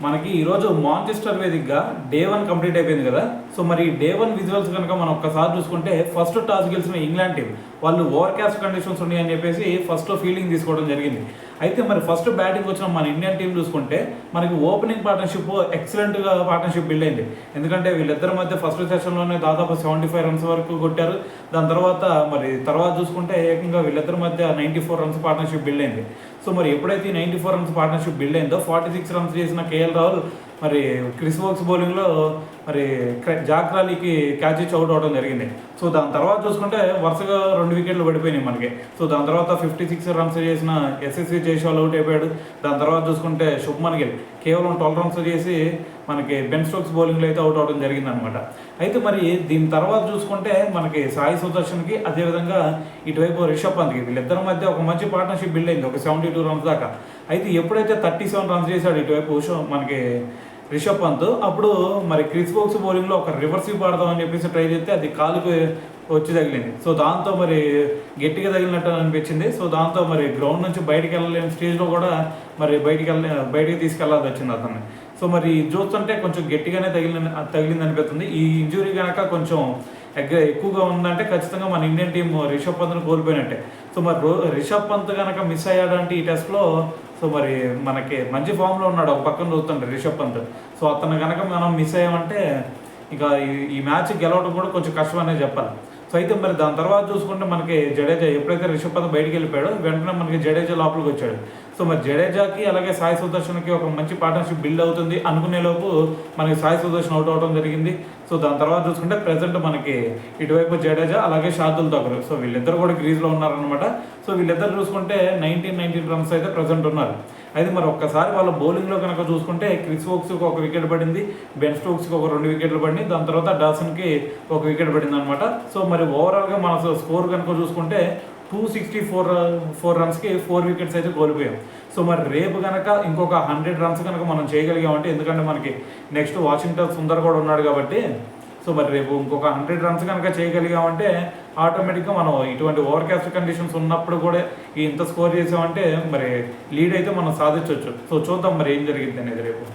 మనకి ఈరోజు మాంచెస్టర్ వేదికగా డే 1 కంప్లీట్ అయిపోయింది కదా. సో మరి డే 1 విజువల్స్ కనుక మనం ఒక్కసారి చూసుకుంటే ఫస్ట్ టాస్ గెలిచిన ఇంగ్లాండ్ టీం వాళ్ళు ఓవర్ క్యాస్ట్ కండిషన్స్ ఉన్నాయని చెప్పేసి ఫస్ట్ ఫీల్డింగ్ తీసుకోవడం జరిగింది. అయితే మరి ఫస్ట్ బ్యాటింగ్ వచ్చిన మన ఇండియన్ టీం చూసుకుంటే మనకి ఓపెనింగ్ పార్ట్నర్షిప్ ఎక్సలెంట్గా పార్ట్నర్షిప్ బిల్డ్ అయింది. ఎందుకంటే వీళ్ళిద్దరి మధ్య ఫస్ట్ సెషన్లోనే దాదాపు 75 రన్స్ వరకు కొట్టారు. దాని తర్వాత చూసుకుంటే ఏకంగా వీళ్ళిద్దరి మధ్య 94 రన్స్ పార్ట్నర్షిప్ బిల్డ్ అయింది. సో మరి ఎప్పుడైతే 94 రన్స్ పార్ట్నర్షిప్ బిల్డ్ అయిందో 46 రన్స్ చేసిన కేఎల్ రాహుల్ మరి క్రిస్ వోక్స్ బౌలింగ్లో మరి జాక్ రాలీకి క్యాచ్ ఇచ్చి అవుట్ అవడం జరిగింది. సో దాని తర్వాత చూసుకుంటే వరుసగా 2 వికెట్లు పడిపోయినాయి మనకి. సో దాని తర్వాత 56 రన్స్ చేసిన ఎస్ఎస్వి జైస్వాల్ అవుట్ అయిపోయాడు. దాని తర్వాత చూసుకుంటే శుభ్మన్ గిల్ కేవలం 12 రన్స్ చేసి మనకి బెన్ స్టోక్స్ బౌలింగ్లో అయితే అవుట్ అవడం జరిగిందనమాట. అయితే మరి దీని తర్వాత చూసుకుంటే మనకి సాయి సుదర్శన్కి అదేవిధంగా ఇటువైపు రిషబ్ పంత్కి వీళ్ళిద్దరి మధ్య ఒక మంచి పార్ట్నర్షిప్ బిల్డ్ అయింది, ఒక 72 రన్స్ దాకా. అయితే ఎప్పుడైతే 37 రన్స్ చేశాడు ఇటువైపు మనకి రిషబ్ పంత్, అప్పుడు మరి క్రిస్ వోక్స్ బౌలింగ్లో ఒక రివర్స్ స్వీప్ ఆడదామని చెప్పేసి ట్రై చేస్తే అది కాలుకు వచ్చి తగిలింది. సో దాంతో మరి గట్టిగా తగిలినట్టు అనిపించింది. సో దాంతో మరి గ్రౌండ్ నుంచి బయటికి వెళ్ళలేని స్టేజ్లో కూడా మరి బయటికి తీసుకెళ్లాల్సి వచ్చింది అతన్ని. సో మరి చూస్తుంటే కొంచెం గట్టిగానే తగిలింది అనిపిస్తుంది. ఈ ఇంజురీ కనుక కొంచెం ఎక్కువగా ఉందంటే ఖచ్చితంగా మన ఇండియన్ టీం రిషబ్ పంత్ను కోల్పోయినట్టే. సో మరి రిషబ్ పంత్ కనుక మిస్ అయ్యాడంటే ఈ టెస్ట్లో సో మరి మనకి మంచి ఫామ్లో ఉన్నాడు ఒక పక్కన చూస్తుంటే రిషబ్ పంత్. సో అతను కనుక మనం మిస్ అయ్యామంటే ఇక ఈ మ్యాచ్ గెలవడం కూడా కొంచెం కష్టం అనే చెప్పాలి. సో అయితే మరి దాని తర్వాత చూసుకుంటే మనకి జడేజా ఎప్పుడైతే రిషబ్ పంత్ బయటికి వెళ్ళిపోయాడో వెంటనే మనకి జడేజా లోపలికి వచ్చాడు. సో మరి జడేజాకి అలాగే సాయి సుదర్శన్కి ఒక మంచి పార్ట్నర్షిప్ బిల్డ్ అవుతుంది అనుకునేలోపు మనకి సాయి సుదర్శన్ అవుట్ అవడం జరిగింది. సో దాని తర్వాత చూసుకుంటే ప్రజెంట్ మనకి ఇటువైపు జడేజా అలాగే షార్దుల్ ఠాకూర్, సో వీళ్ళిద్దరు కూడా క్రీజ్లో ఉన్నారనమాట. సో వీళ్ళిద్దరు చూసుకుంటే 19 రన్స్ అయితే ప్రజెంట్ ఉన్నారు. అయితే మరి ఒక్కసారి వాళ్ళ బౌలింగ్లో కనుక చూసుకుంటే క్రిస్ వోక్స్కి ఒక వికెట్ పడింది, బెన్ స్టోక్స్కి ఒక 2 వికెట్లు పడింది, దాని తర్వాత డాసన్కి ఒక వికెట్ పడింది అనమాట. సో మరి ఓవరాల్గా మన స్కోర్ కనుక చూసుకుంటే 264 రన్స్కి 4 వికెట్స్ అయితే కోల్పోయాం. సో మరి రేపు కనుక ఇంకొక 100 రన్స్ కనుక మనం చేయగలిగామంటే, ఎందుకంటే మనకి నెక్స్ట్ వాషింగ్టన్ సుందర్ కూడా ఉన్నాడు కాబట్టి, సో మరి రేపు ఇంకొక 100 రన్స్ కనుక చేయగలిగామంటే ఆటోమేటిక్గా మనం ఇటువంటి ఓవర్కాస్ట్ కండిషన్స్ ఉన్నప్పుడు కూడా ఇంత స్కోర్ చేసామంటే మరి లీడ్ అయితే మనం సాధించవచ్చు. సో చూద్దాం మరి ఏం జరిగింది అనేది రేపు.